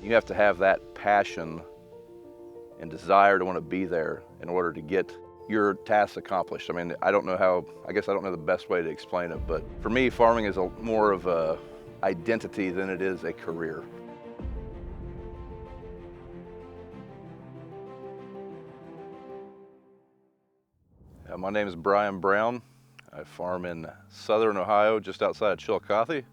You have to have that passion and desire to want to be there in order to get your tasks accomplished. I mean, I don't know the best way to explain it, but for me, farming is more of a identity than it is a career. My name is Brian Brown. I farm in southern Ohio, just outside of Chillicothe.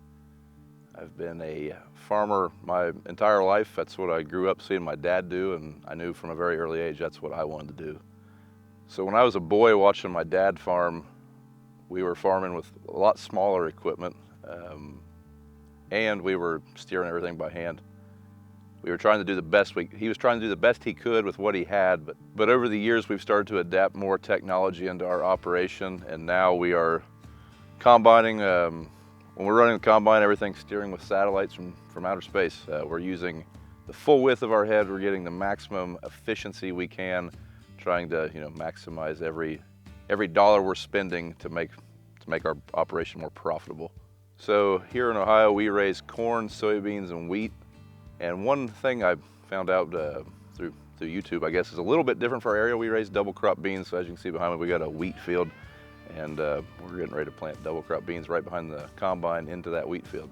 I've been a farmer my entire life. That's what I grew up seeing my dad do, and I knew from a very early age that's what I wanted to do. So when I was a boy watching my dad farm, we were farming with a lot smaller equipment, and we were steering everything by hand. We were trying to do the best he was trying to do the best he could with what he had, but over the years we've started to adapt more technology into our operation, and now we are combining. When we're running the combine, everything's steering with satellites from outer space. We're using the full width of our head. We're getting the maximum efficiency we can, trying to maximize every dollar we're spending to make our operation more profitable. So here in Ohio, we raise corn, soybeans, and wheat. And one thing I found out through YouTube, I guess, is a little bit different for our area. We raise double crop beans. So as you can see behind me, we got a wheat field, and we're getting ready to plant double crop beans right behind the combine into that wheat field.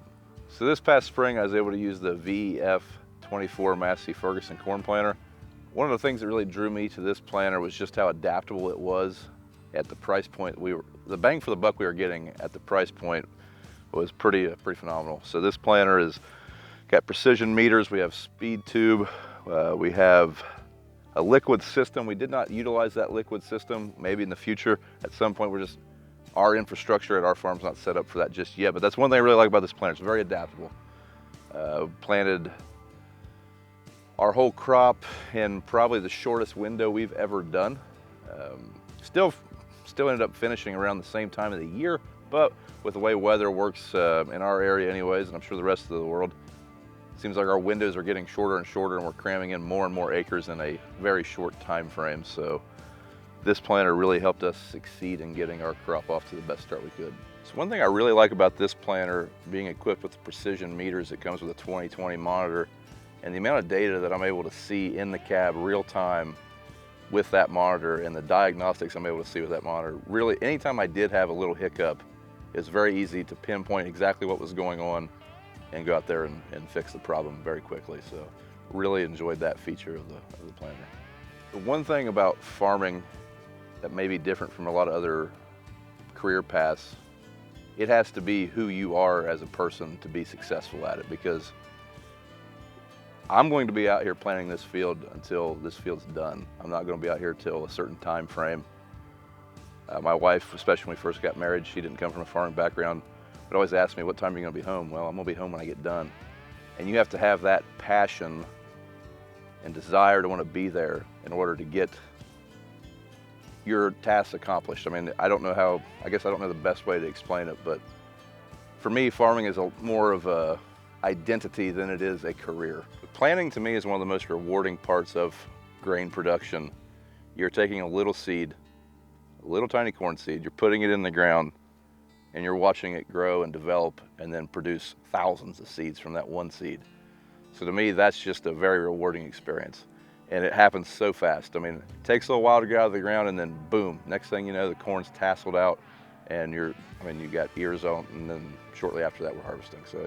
So this past spring, I was able to use the VF24 Massey Ferguson corn planter. One of the things that really drew me to this planter was just how adaptable it was at the price point. The bang for the buck we were getting at the price point was pretty phenomenal. So this planter is got precision meters, we have speed tube, we have a liquid system. We did not utilize that liquid system. Maybe in the future, at some point, our infrastructure at our farm's not set up for that just yet, but that's one thing I really like about this planter. It's very adaptable. Planted our whole crop in probably the shortest window we've ever done. Still ended up finishing around the same time of the year, but with the way weather works in our area anyways, and I'm sure the rest of the world, it seems like our windows are getting shorter and shorter, and we're cramming in more and more acres in a very short time frame. So this planter really helped us succeed in getting our crop off to the best start we could. So one thing I really like about this planter being equipped with the precision meters, it comes with a 20/20 monitor, and the amount of data that I'm able to see in the cab real time with that monitor, and the diagnostics I'm able to see with that monitor, really anytime I did have a little hiccup, it's very easy to pinpoint exactly what was going on and go out there and fix the problem very quickly. So really enjoyed that feature of the planter. The one thing about farming that may be different from a lot of other career paths, it has to be who you are as a person to be successful at it, because I'm going to be out here planting this field until this field's done. I'm not going to be out here till a certain time frame. My wife, especially when we first got married, she didn't come from a farming background, but always asked me, what time are you going to be home? Well, I'm going to be home when I get done. And you have to have that passion and desire to want to be there in order to get your tasks accomplished. I mean, I don't know the best way to explain it, but for me, farming is more of a identity than it is a career. Planting to me is one of the most rewarding parts of grain production. You're taking a little seed, a little tiny corn seed, you're putting it in the ground, and you're watching it grow and develop and then produce thousands of seeds from that one seed. So to me, that's just a very rewarding experience. And it happens so fast. I mean, it takes a little while to get out of the ground, and then boom, next thing you know, the corn's tasseled out, and you got ears on, and then shortly after that, we're harvesting. So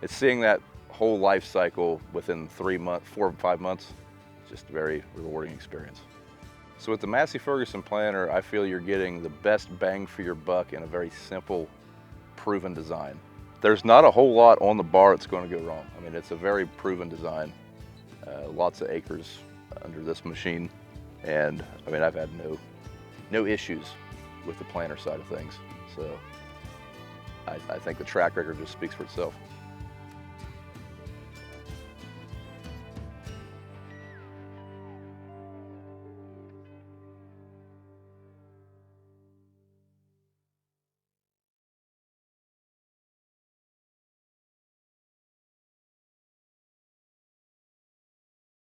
it's seeing that whole life cycle within 4 or 5 months. It's just a very rewarding experience. So with the Massey Ferguson planter, I feel you're getting the best bang for your buck in a very simple, proven design. There's not a whole lot on the bar that's going to go wrong. I mean, it's a very proven design. Lots of acres under this machine, and I mean, I've had no issues with the planter side of things. So I think the track record just speaks for itself.